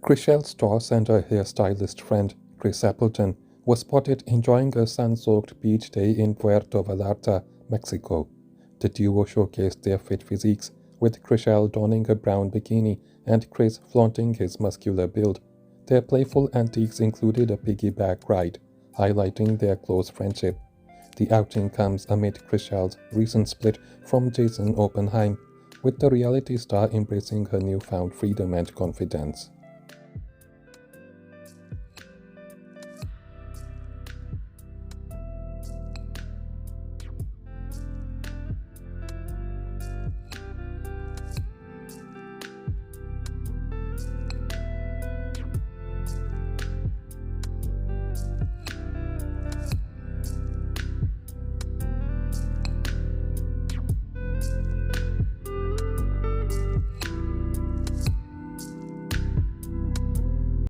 Chrishell Stauce and her hairstylist friend, Chris Appleton, were spotted enjoying a sun-soaked beach day in Puerto Vallarta, Mexico. The duo showcased their fit physiques, with Chrishell donning a brown bikini and Chris flaunting his muscular build. Their playful antics included a piggyback ride, highlighting their close friendship. The outing comes amid Chrishell's recent split from Jason Oppenheim, with the reality star embracing her newfound freedom and confidence.